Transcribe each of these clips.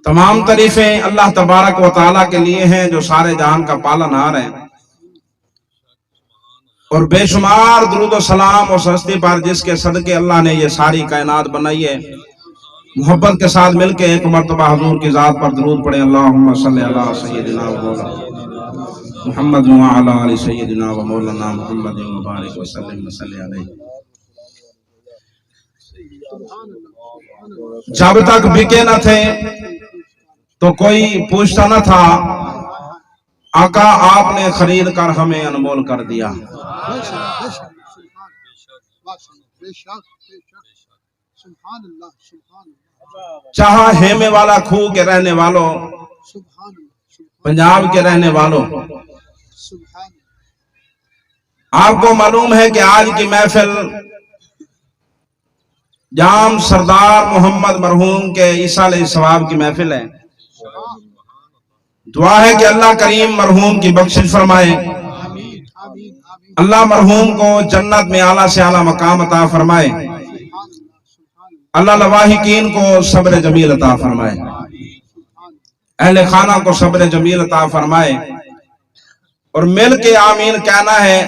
तमाम तारीफें अल्लाह तबारक व तआला के लिए हैं जो सारे जहान का पालनहार है, और बेशुमार दुरूद व सलाम और सस्ती पर जिसके सदके अल्लाह ने ये सारी कायनात बनाई है। मोहब्बत के साथ मिलके एक मर्तबा हुजूर की जात पर दुरूद पढ़े। अल्लाहुम्मा सल्ली अला सय्यिदिना व मौलाना मुहम्मद व अला आलि सय्यिदिना व मौलाना मुहम्मद व बारिक व सल्लिम व सल्ली अलैहि। जब तक बिके न थे तो कोई पूछता न था, आका आपने खरीद कर हमें अनमोल कर दिया। चाहा हेमे वाला खूह के रहने वालों, पंजाब के रहने वालों, आपको मालूम है कि आज की महफिल जाम सरदार मोहम्मद मरहूम के ईसा अलैहिस्सलाम की महफिल है। दुआ है कि अल्लाह करीम मरहूम की बख्शिश फरमाए, अल्लाह मरहूम को जन्नत में आला से आला मकाम अता फरमाए, अल्लाह लवाहिकीन को सब्र जमील अता फरमाए, अहले खाना को सब्र जमील अता फरमाए। और मिल के आमीन कहना है,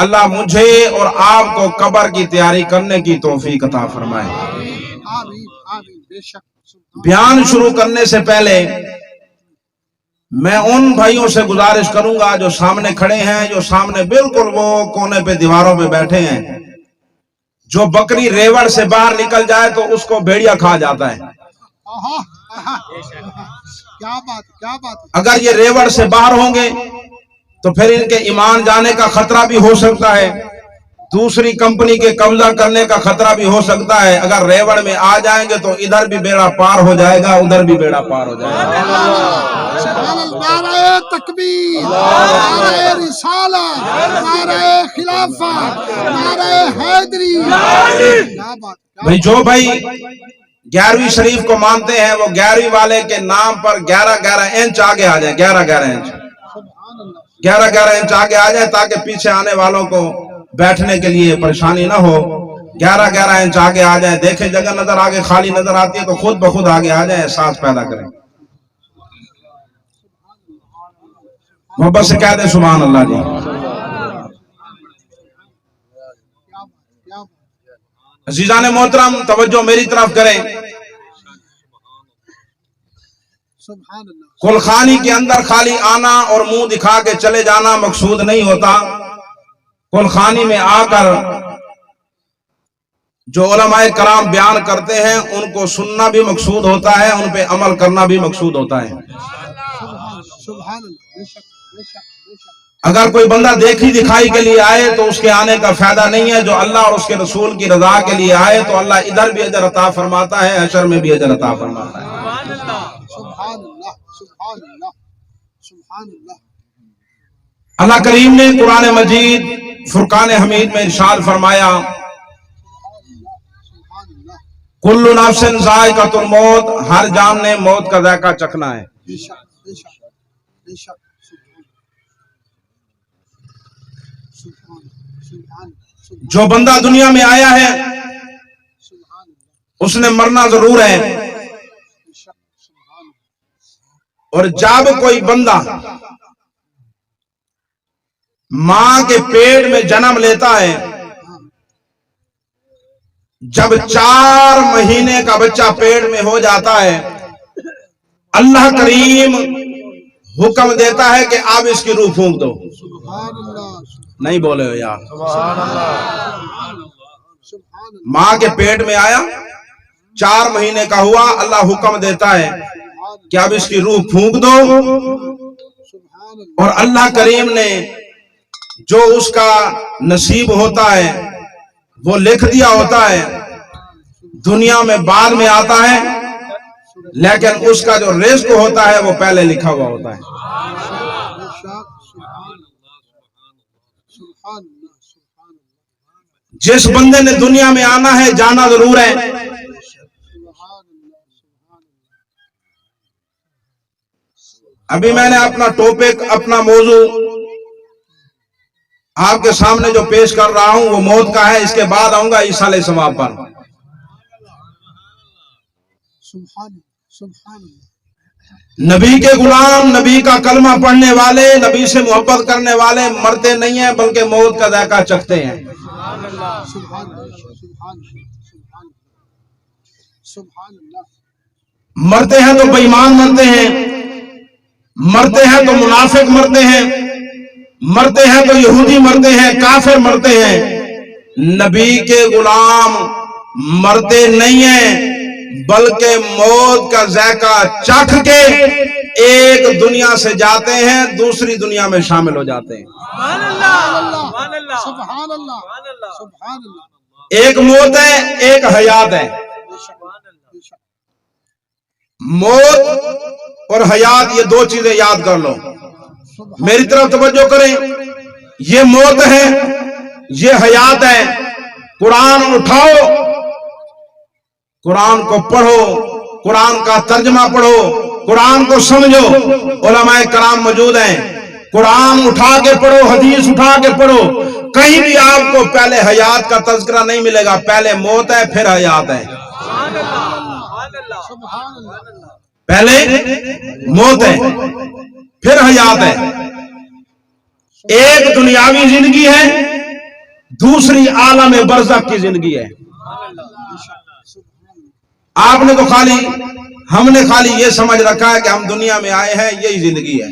अल्लाह मुझे और आपको कब्र की तैयारी करने की तौफीक अता फरमाए। बयान शुरू करने से पहले मैं उन भाइयों से गुजारिश करूंगा जो सामने खड़े हैं, जो सामने बिल्कुल वो कोने पे दीवारों पे बैठे हैं, जो बकरी रेवड़ से बाहर निकल जाए तो उसको भेड़िया खा जाता है। क्या बात। अगर ये रेवड़ से बाहर होंगे तो फिर इनके ईमान जाने का खतरा भी हो सकता है, दूसरी कंपनी के कब्जा करने का खतरा भी हो सकता है। अगर रेवड़ में आ जाएंगे तो इधर भी बेड़ा पार हो जाएगा, उधर भी बेड़ा पार हो जाएगा। नारे तकबीर, नारे रिसालत, नारे खिलाफत, नारे हैदरी। क्या बात। भाई जो भाई 11वीं शरीफ को मानते हैं वो 11वीं वाले के नाम पर 11-11 इंच आगे आ जाए, 11-11 इंच, 11-11 इंच आगे आ जाए, ताकि पीछे आने वालों को बैठने के लिए परेशानी ना हो। 11-11 इंच आगे आ जाए, देखे जगह नजर आगे खाली नजर आती है तो खुद ब खुद आगे आ जाए, एहसास पैदा करें। मोहब्बत से कह दे सुभान अल्लाह जी। अजीजान मोहतरम तवज्जो मेरी तरफ करें। कुलखानी के अंदर खाली आना और मुंह दिखा के चले जाना मकसूद नहीं होता। कुलखानी में आकर जो उलमाए कराम बयान करते हैं उनको सुनना भी मकसूद होता है, उन पे अमल करना भी मकसूद होता है। अगर कोई बंदा देखी दिखाई के लिए आए तो उसके आने का फायदा नहीं है। जो अल्लाह और उसके रसूल की रजा के लिए आए तो अल्लाह इधर भी अजर अता फरमाता है, हशर में भी अजर अता फरमाता है। अल्लाह करीम ने कुरान मजीद फुरकान हमीद में इरशाद फरमाया, कुल्लु नफ्सिन ज़ाइक़तुल मौत, हर जान ने मौत का जायका चखना है। जो बंदा दुनिया में आया है उसने मरना जरूर है, और जब कोई बंदा मां के पेट में जन्म लेता है, जब 4 महीने का बच्चा पेट में हो जाता है, अल्लाह करीम हुक्म देता है कि आप इसकी रूह फूंक दो। नहीं बोले हो यार। मां के पेट में आया, 4 महीने का हुआ, अल्लाह हुक्म देता है कि आप इसकी रूह फूंक दो। और अल्लाह करीम ने जो उसका नसीब होता है वो लिख दिया होता है, दुनिया में बाद में आता है, लेकिन उसका जो रिस्क होता है वो पहले लिखा हुआ होता है। जिस बंदे ने दुनिया में आना है जाना जरूर है। अभी मैंने अपना टॉपिक, अपना मौजू आपके सामने जो पेश कर रहा हूं वो मौत का है। इसके बाद आऊंगा ईसा अलैहिस्सलाम पर। सुभान अल्लाह नबी के गुलाम, नबी का कलमा पढ़ने वाले, नबी से मोहब्बत करने वाले मरते नहीं हैं बल्कि मौत का जायका चखते हैं। सुभान अल्लाह सुभान अल्लाह सुभान सुभान अल्लाह। मरते हैं तो बेईमान मरते हैं, मरते हैं तो मुनाफिक मरते हैं, मरते हैं तो यहूदी मरते हैं, काफिर मरते हैं। नबी के गुलाम मरते नहीं हैं बल्कि मौत का जायका चख के एक दुनिया से जाते हैं दूसरी दुनिया में शामिल हो जाते हैं। सुभान अल्लाह सुभान अल्लाह। एक मौत है, एक हयात है। मौत और हयात, ये दो चीजें याद कर लो। मेरी तरफ तवज्जो करें। ये मौत है, ये हयात है। कुरान उठाओ, कुरान को पढ़ो, कुरान का तर्जमा पढ़ो, कुरान को समझो। उलमाए कराम मौजूद हैं, कुरान उठा के पढ़ो, हदीस उठा के पढ़ो। कहीं भी आपको पहले हयात का तज़किरा नहीं मिलेगा। पहले मौत है फिर हयात है। पहले मौत है फिर हयात है। एक दुनियावी जिंदगी है, दूसरी आलम बरज़ख की जिंदगी है। आपने तो हमने खाली ये समझ रखा है कि हम दुनिया में आए हैं, यही जिंदगी है।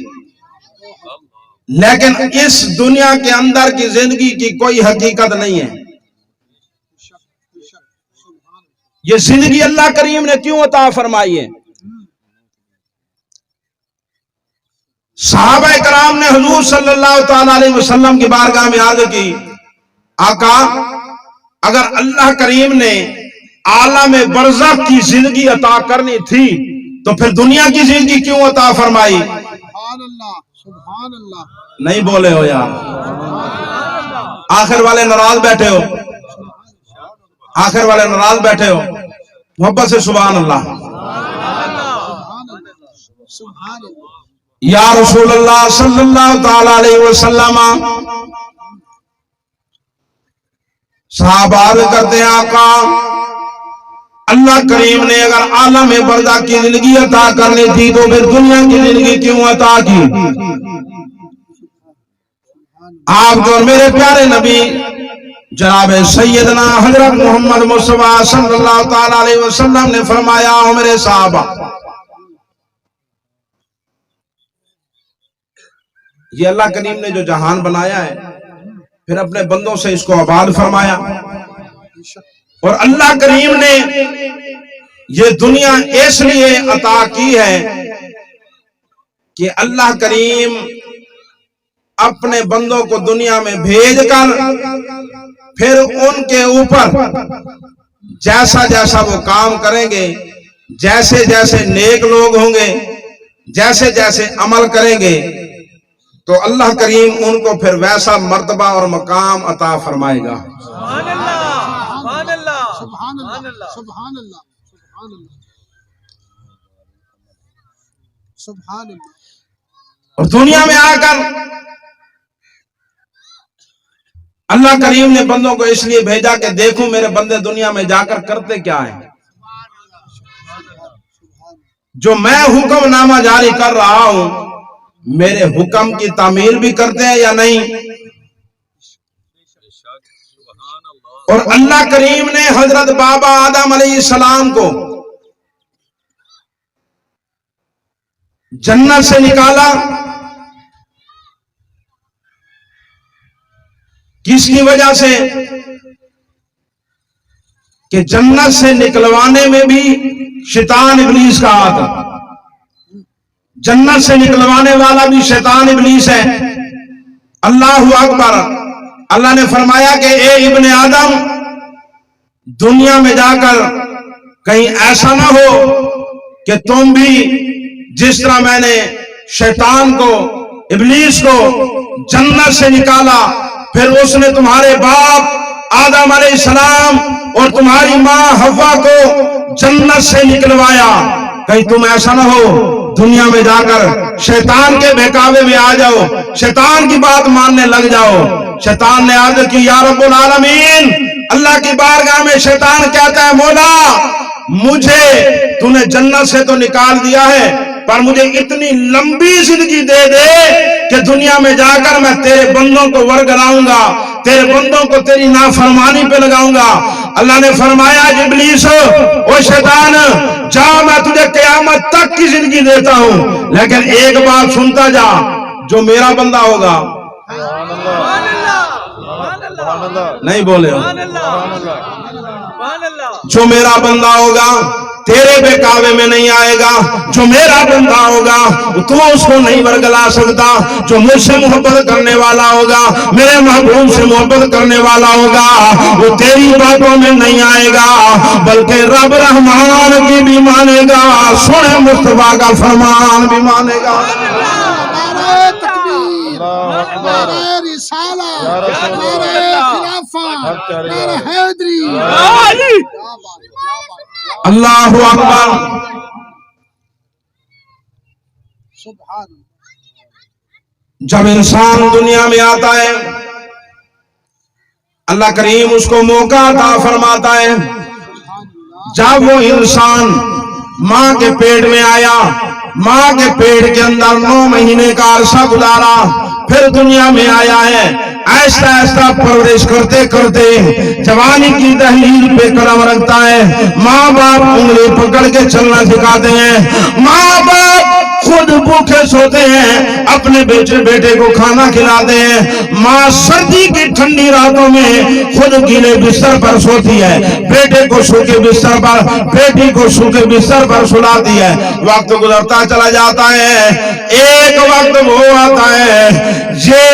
लेकिन इस दुनिया के अंदर की जिंदगी की कोई हकीकत नहीं है। ये जिंदगी अल्लाह करीम ने क्यों अता फरमाई है? सहाबा कराम ने हुजूर सल्लल्लाहु तआला अलैहि वसल्लम की बारगाह में अर्ज़ की, आका, अगर अल्लाह करीम ने आलम बरज़ख की जिंदगी अता करनी थी तो फिर दुनिया की जिंदगी क्यों अता फरमाई? सुभान अल्लाह सुभान अल्लाह। नहीं बोले हो यार, आखिर वाले नाराज बैठे हो, आखिर वाले नाराज बैठे हो। मोहब्बत से सुभान अल्लाह। सुभान अल्लाह। या रसूल अल्लाह सल्लल्लाहु तआला अलैहि वसल्लम, सहाबा करते हैं, आका, अल्लाह करीम ने अगर आलम बरज़ख की जिंदगी अता करनी थी तो फिर दुनिया की जिंदगी क्यों अता की? आपको और मेरे प्यारे नबी जनाब सैयदना हजरत मोहम्मद मुस्तफा सल्लल्लाहु तआला अलैहि वसल्लम ने फरमाया, हो मेरे साहबा, ये अल्लाह करीम ने जो जहान बनाया है फिर अपने बंदों से इसको आबाद फरमाया। और अल्लाह करीम ने ये दुनिया इसलिए अता की है कि अल्लाह करीम अपने बंदों को दुनिया में भेजकर फिर उनके ऊपर जैसा जैसा वो काम करेंगे, जैसे जैसे नेक लोग होंगे, जैसे जैसे अमल करेंगे, तो अल्लाह करीम उनको फिर वैसा मर्तबा और मकाम अता फरमाएगा। सुभान अल्लाह सुभान अल्लाह सुभान अल्लाह सुभान अल्लाह। और दुनिया में आकर अल्लाह करीम ने बंदों को इसलिए भेजा कि देखो मेरे बंदे दुनिया में जाकर करते क्या हैं। जो मैं हुक्मनामा जारी कर रहा हूं, मेरे हुक्म की तामील भी करते हैं या नहीं? और अल्लाह करीम ने हजरत बाबा आदम अलैहिस्सलाम को जन्नत से निकाला, किसकी वजह से? कि जन्नत से निकलवाने में भी शैतान इब्लीस का हाथ है। जन्नत से निकलवाने वाला भी शैतान इब्लीस है। अल्लाहु अकबर। अल्लाह ने फरमाया कि ए इब्ने आदम, दुनिया में जाकर कहीं ऐसा ना हो कि तुम भी जिस तरह मैंने शैतान को, इब्लीस को जन्नत से निकाला, फिर उसने तुम्हारे बाप आदम अलैहिस्सलाम और तुम्हारी मां हव्वा को जन्नत से निकलवाया, कहीं तुम ऐसा ना हो दुनिया में जाकर शैतान के बहकावे में आ जाओ, शैतान की बात मानने लग जाओ। शैतान ने अर्ज की, या रब्बुल आलमीन, अल्लाह की बारगाह में शैतान कहता है, मौला مجھے تُونے جنت سے تو نکال دیا ہے، پر مجھے اتنی لمبی زندگی دے دے کہ دنیا میں جا کر میں تیرے بندوں کو ورگلاؤں گا، تیرے بندوں کو تیری نافرمانی پہ لگاؤں گا۔ اللہ نے فرمایا ابلیس او شیطان جا، میں تجھے قیامت تک کی زندگی دیتا ہوں، لیکن ایک بات سنتا جا، جو میرا بندہ ہوگا نہیں بولے ہو، جو میرا بندہ ہوگا تیرے بہکاوے میں نہیں آئے گا، جو میرا بندہ ہوگا تو اس کو نہیں ورگلا سکتا، جو مجھ سے محبت کرنے والا ہوگا، میرے محبوب سے محبت کرنے والا ہوگا، وہ تیری باتوں میں نہیں آئے گا، بلکہ رب رحمان کی بھی مانے گا، سنے مصطفیٰ کا فرمان بھی مانے گا۔ نعرہ تکبیر، نعرہ رسالہ، نعرہ خلافت، نعرہ حیدری۔ اللہ اکبر۔ سبحان جب انسان دنیا میں آتا ہے اللہ کریم اس کو موقع عطا فرماتا ہے۔ جب وہ انسان ماں کے پیٹ میں آیا، ماں کے پیٹ کے اندر 9 مہینے کا عرصہ گزارا، پھر دنیا میں آیا ہے، ایسا ایسا پرورش کرتے کرتے جوانی کی دہلیز پہ قدم رکھتا ہے۔ ماں باپ انگلی پکڑ کے چلنا سکھاتے ہیں، ماں باپ خود بھوکے سوتے ہیں، اپنے بیٹے کو کھانا کھلاتے ہیں۔ ماں سردی کی ٹھنڈی راتوں میں خود گیلے بستر پر سوتی ہے، بیٹے کو سوکھے بستر پر، بیٹی کو سوکھے بستر پر سلاتی ہے۔ وقت گزرتا چلا جاتا ہے، ایک وقت وہ آتا ہے یہ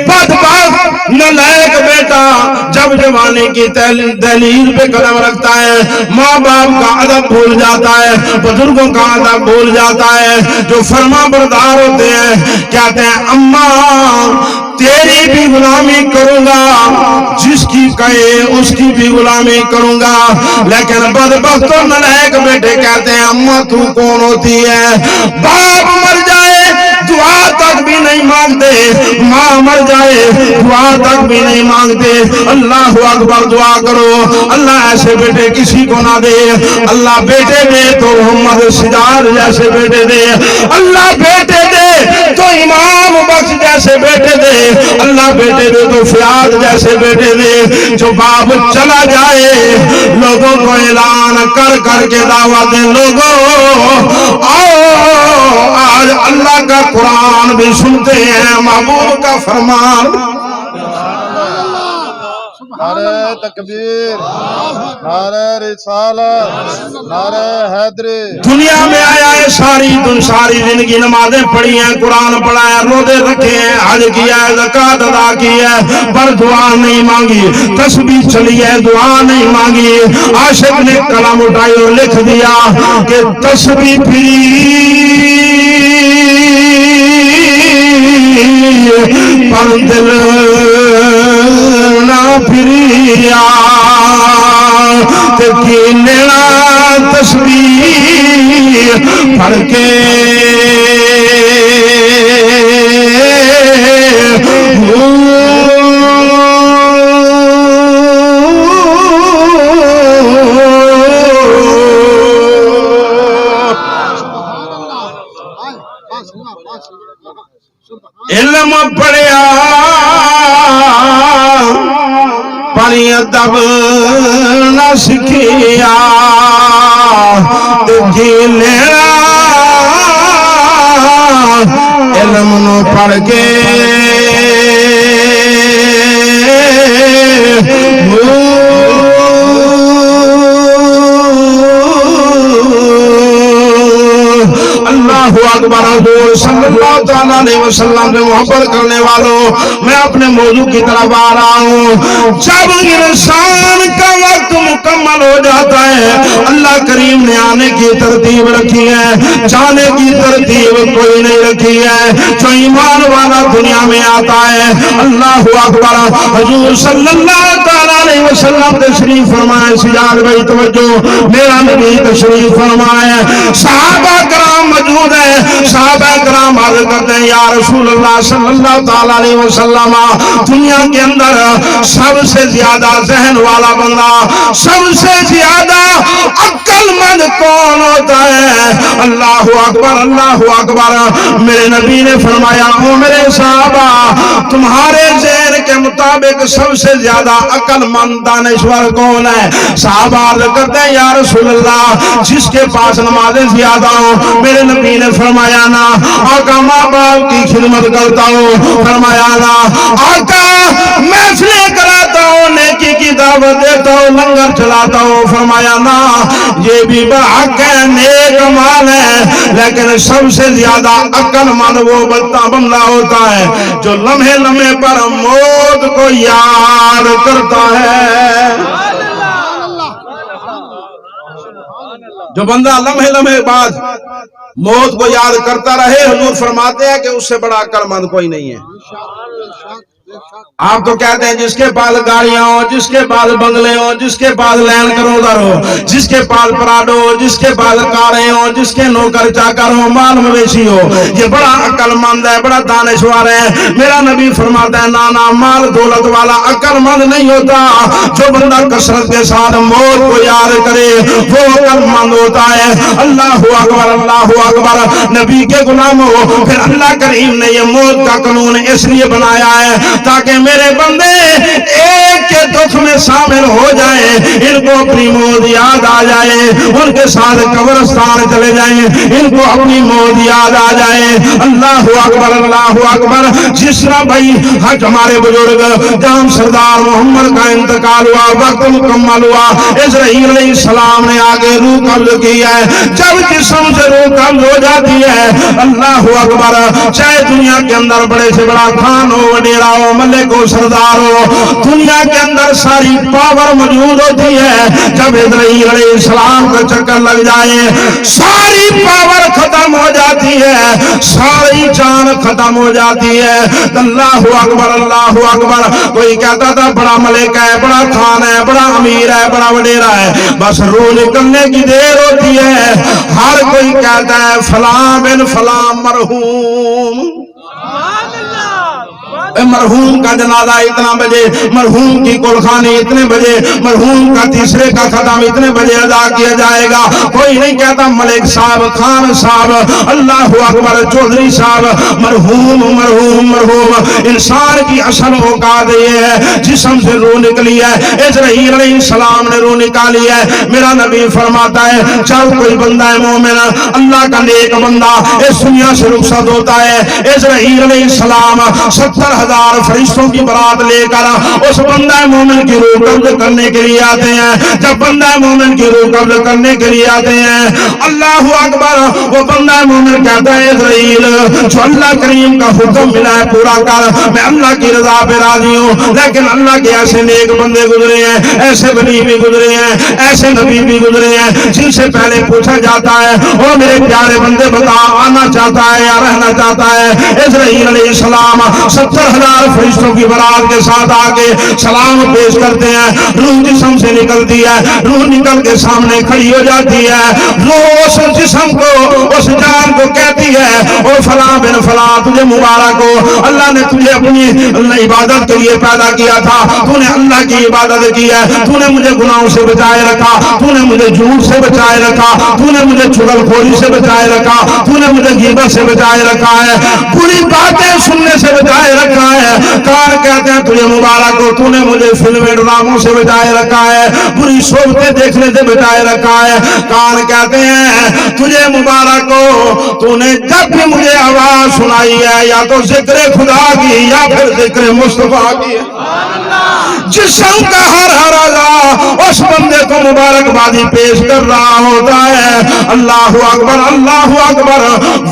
بدبخت نالائق بیٹا جب جوانی کی دہلیز پہ قدم رکھتا ہے، ماں باپ کا ادب بھول جاتا ہے، بزرگوں کا ادب بھول جاتا ہے، جو فرما بردار ہوتے ہیں کہتے ہیں اماں تیری بھی غلامی کروں گا، جس کی کہے اس کی بھی غلامی کروں گا، لیکن بدبخت و نالائق بیٹے کہتے ہیں اماں تو کون ہوتی ہے؟ باپ مر جائے دعا تک بھی نہیں مانگتے، ماں مر جائے دعا تک بھی نہیں مانگتے۔ اللہ اکبر، دعا کرو اللہ ایسے بیٹے کسی کو نہ دے، اللہ بیٹے دے تو محمد سجاد جیسے بیٹے دے، اللہ بیٹے دے تو امام بخش جیسے بیٹے دے، اللہ بیٹے دے تو فیاض جیسے بیٹے دے۔ جو باپ چلا جائے لوگوں کو اعلان کر کر کے دعوت دے، لوگوں آؤ آج اللہ کا قرآن بھی سنتے ہیں، محبوب کا فرمان۔ نعرہ تکبیر، نعرہ رسالت، نعرہ حیدری۔ دنیا میں آیا ہے، ساری زندگی نمازیں پڑھی ہیں، قرآن پڑھا ہے، روزے رکھے ہیں، حج کیا ہے، زکوٰۃ ادا کی ہے، پر دعا نہیں مانگی، تسبیح چلی ہے، دعا نہیں مانگی۔ عاشق نے قلم اٹھائی اور لکھ دیا کہ تسبیح پھری پر دل نہ پھریا، کی نینا تسبیح پڑھ کے علم پڑھیا پر ادب نہ سکھیا، لینا علم نو پڑھ کے اللہ اکبر۔ حضور صلی اللہ تعالیٰ علیہ وسلم سے محبت کرنے والوں، میں اپنے موضوع کی طرف آ رہا ہوں۔ جب انسان کا وقت مکمل ہو جاتا ہے، اللہ کریم نے آنے کی ترتیب رکھی ہے، جانے کی ترتیب کوئی نہیں رکھی ہے۔ جو ایمان والا دنیا میں آتا ہے، اللہ اکبر، حضور صلی اللہ تعالیٰ علیہ وسلم تشریف فرمائے، سجاد بھائی توجہ، میرا نبی تشریف فرمائے، صحابہ کرام موجود ہے، صحابہ کرام غلام عرض کرتے ہیں یا رسول اللہ صلی اللہ تعالی علیہ وسلم دنیا کے اندر سب سے زیادہ ذہن والا بندہ سب سے زیادہ عقل مند کون ہوتا ہے؟ اللہ اکبر اللہ اکبر۔ میرے نبی نے فرمایا او میرے صحابہ تمہارے ذہن کے مطابق سب سے زیادہ عقل مند دانشور کون ہے؟ صحابہ عرض کرتے ہیں یا رسول اللہ جس کے پاس نمازیں زیادہ ہوں۔ میرے نبی نے فرمایا نا آقا ماں باپ کی خدمت کرتا ہوں، فرمایا نا آقا محفلیں کراتا ہوں، نیکی کی دعوت دیتا ہوں، لنگر چلاتا ہوں، فرمایا نا یہ بھی حق ہے، نیک مال ہے، لیکن سب سے زیادہ عقل مند وہ بندہ ہوتا ہے جو لمحے لمحے پر موت کو یاد کرتا ہے۔ جو بندہ لمحے لمحے بعد موت کو یاد کرتا رہے، حضور فرماتے ہیں کہ اس سے بڑا عقل مند کوئی نہیں ہے۔ آپ تو کہتے ہیں جس کے پاس گاڑیاں ہو، جس کے پاس بنگلے ہو، جس کے پاس لینڈ کروزر ہو، جس کے پاس پراڈو ہو، جس کے پاس کاریں ہو، جس کے نوکر چاکر ہو، مال مویشی ہو، یہ بڑا عقل مند ہے، بڑا دانشور ہے۔ میرا نبی فرماتا ہے نانا مال دولت والا عقل مند نہیں ہوتا، جو بندہ کثرت کے ساتھ موت کو یاد کرے وہ عقل مند ہوتا ہے۔ اللہ اکبر اللہ اکبر۔ نبی کے غلاموں پھر اللہ کریم نے یہ موت کا قانون اس لیے بنایا ہے تاکہ میرے بندے ایک کے دکھ میں شامل ہو جائیں، ان کو اپنی موت یاد آ جائے، ان کے ساتھ قبرستان چلے جائیں، ان کو اپنی موت یاد آ جائے۔ اللہ اکبر اللہ اکبر۔ جس طرح بھائی حج ہمارے بزرگ جہاں سردار محمد کا انتقال ہوا، وقت مکمل ہوا، اسرائیل علیہ السلام نے آگے روح قبض کی ہے۔ جب جسم سے روح قبض ہو جاتی ہے، اللہ اکبر، چاہے دنیا کے اندر بڑے سے بڑا خان ہو، وڈیرا ہو، ملک ہو، سردار ہو، دنیا کے اندر ساری پاور موجود ہوتی ہے۔ جب اسرائیل علیہ السلام کا چکر لگ جائے ساری پاور ختم ہو جاتی ہے، ساری جان ختم ہو جاتی ہے۔ اللہ اکبر اللہ اکبر۔ کوئی کہتا تھا بڑا ملک ہے، بڑا خان ہے، بڑا امیر ہے، بڑا وڈیرا ہے، بس روح نکلنے کی دیر ہوتی ہے ہر کوئی کہتا ہے فلاں بن فلاں مرحوم، مرحوم کا جنازہ اتنا بجے، مرحوم کی قربانی اتنے بجے، مرحوم کا تیسرے کا ختم اتنے بجے ادا کیا جائے گا۔ کوئی نہیں کہتا ملک صاحب، خان صاحب، اللہ اکبر، چودھری صاحب، مرحوم مرحوم مرحوم۔ انسان کی اصل اوقات یہ ہے جسم سے روح نکلی ہے، اسرائیل علیہ السلام نے روح نکالی ہے۔ میرا نبی فرماتا ہے جب کوئی بندہ مومن اللہ کا نیک بندہ اس دنیا سے رخصت ہوتا ہے، اسرائیل علیہ السلام 70,000 فرشتوں کی برات لے کر اس بندہ مومن کی روح قبض کرنے کے لیے آتے ہیں۔ جب بندہ مومن کی روح قبض کرنے کے لیے آتے ہیں، اللہ اکبر، وہ بندہ مومن کہتا ہے اسرائیل جو اللہ کریم کا حکم ملا ہے پورا کر، میں اللہ کی رضا پہ راضی ہوں، لیکن اللہ کے ایسے نیک بندے گزرے ہیں، ایسے ولی بھی گزرے ہیں، ایسے نبی بھی گزرے ہیں جن سے پہلے پوچھا جاتا ہے اور میرے پیارے بندے بتا آنا چاہتا ہے یا رہنا چاہتا ہے؟ اسرائیل علیہ السلام 70,000 فرشتوں کی برات کے ساتھ آگے سلام پیش کرتے ہیں، روح جسم سے نکلتی ہے، روح نکل کے سامنے کھڑی ہو جاتی ہے، روح اس جسم کو، اس جان کو کہتی ہے او فلاں بن فلاں تجھے مبارک ہو، اللہ نے تجھے اپنی عبادت کے لیے پیدا کیا تھا، تو نے اللہ کی عبادت کی ہے، تو نے مجھے گناہوں سے بچائے رکھا، تو نے مجھے جھوٹ سے بچائے رکھا، تو نے مجھے چغل خوری سے بچائے رکھا، تو نے مجھے غیبت سے بچائے رکھا ہے، بری باتیں سننے سے بچائے رکھا ہے۔ کان کہتے ہیں تجھے مبارک ہو، تو نے مجھے فلمیں ڈراموں سے بچائے رکھا ہے، بری صحبتیں دیکھنے سے بچائے رکھا ہے۔ کان کہتے ہیں تجھے مبارک ہو، تو نے جب بھی مجھے آواز سنائی ہے یا تو ذکر خدا کی یا پھر ذکر مصطفیٰ کی۔ جسم کا ہر ہر اعضا اس بندے کو مبارکبادی پیش کر رہا ہوتا ہے۔ اللہ اکبر اللہ اکبر۔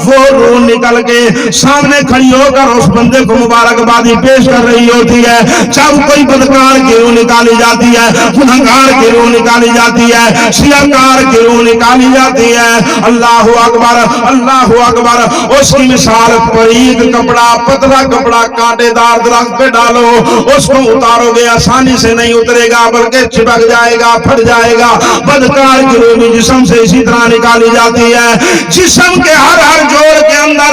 وہ روح نکل کے سامنے کھڑی ہو کر اس بندے کو مبارکبادی پیش کر رہی ہوتی ہے۔ جب کوئی بدکار کی روح نکالی جاتی ہے، گنہگار کی روح نکالی جاتی ہے، سیاکار کی روح نکالی جاتی ہے، اللہ اکبر اللہ اکبر۔ اس کی مثال باریک کپڑا، پتلا کپڑا کانٹے دار درخت پہ ڈالو، اس کو اتارو گے آسانی سے نہیں اترے گا بلکہ چپک جائے گا، پھٹ جائے گا۔ بدکار کی روح جسم سے اسی طرح نکالی جاتی ہے۔ جسم کے ہر ہر جوڑ کے اندر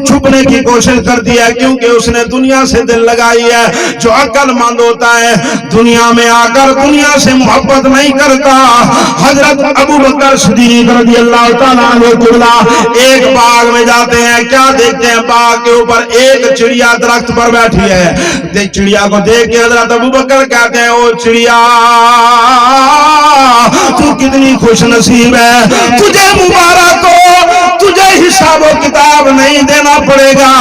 छुपने की कोशिश करती है, क्योंकि उसने दुनिया से दिल लगाई है। जो अक्लमंद होता है दुनिया में आकर दुनिया से मोहब्बत नहीं करता। हजरत अबू बकर सिद्दीक रज़ियल्लाहु ताला अन्हु एक बाग में जाते हैं, क्या देखते हैं? बाग के ऊपर एक चिड़िया दरख्त पर बैठी है। चिड़िया को देख के हजरत अबू बकर कहते हैं, ओ चिड़िया, तू कितनी खुश नसीब है, तुझे मुबारक हो, तुझे हिसाबो किताब नहीं देना पड़ेगा,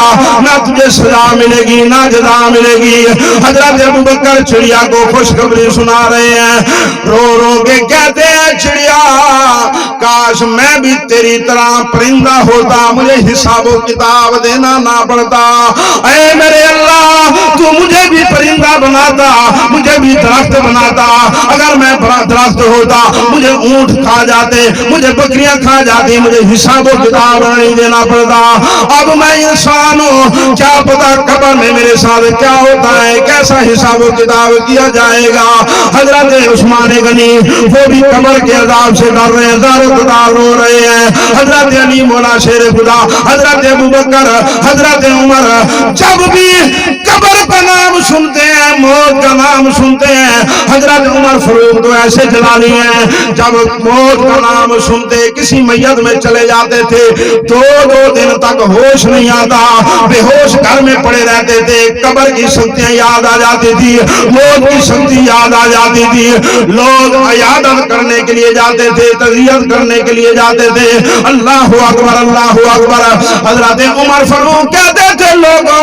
ना तुझे सजा मिलेगी ना जजा मिलेगी। हजरत अबू बकर चिड़िया को खुशखबरी सुना रहे हैं, रो रो के कहते हैं, चिड़िया काश मैं भी तेरी तरह परिंदा होता, मुझे हिसाबो किताब देना ना पड़ता। ऐ मेरे अल्लाह, तू मुझे भी परिंदा बनाता, मुझे भी दरख्त बनाता। अगर मैं बड़ा दरख्त होता, मुझे ऊंट खा जाते, मुझे बकरियां खा जाती, मुझे हिसाबो किताब नहीं देना पड़ता। अब मैं इंसान हूं, क्या पता कब्र में मेरे साथ क्या होता है, कैसा हिसाबो किताब किया जाएगा। हजरत उस्मान गनी वो भी कब्र के अज़ाब से डर रहे हैं, दारोदार रो रहे हैं। हजरत अली मौला शेर खुदा, हजरत अबू बकर, हजरत उमर जब भी कब्र का नाम सुनते हैं, मौत का नाम सुनते हैं, हजरत उमर फारूक तो ऐसे जलानी है, जब मौत का नाम सुनते किसी मैयत में चले जाते थे, दो दिन तक होश नहीं आता, बेहोश घर में पड़े रहते थे। कब्र की शक्तियां याद आ जाती थी, मौत की शक्ति याद आ जाती थी। लोग इयादत करने के लिए जाते थे, तज़कियत करने के लिए जाते थे। अल्लाहु अकबर, अल्लाहु अकबर। हजरत उमर फारूक कहते थे, लोगों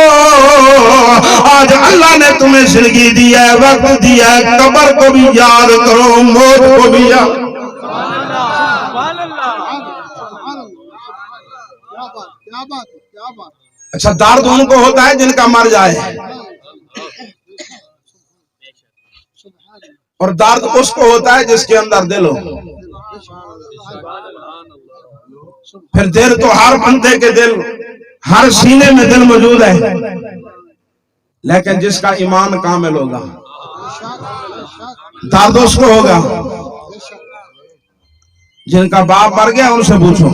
आज अल्लाह ने तुम्हें जिंदगी दी है, वक्त दिया है, कब्र को भी याद करो, मौत को भी याद। क्या बात है, क्या बात। अच्छा, दर्द उनको होता है जिनका मर जाए, और दर्द उसको होता है जिसके अंदर दिल हो। फिर दिल तो हर बंदे के दिल, हर सीने में दिल मौजूद है, लेकिन जिसका ईमान कामिल होगा दर्द उसको होगा। जिनका बाप मर गया उनसे पूछो,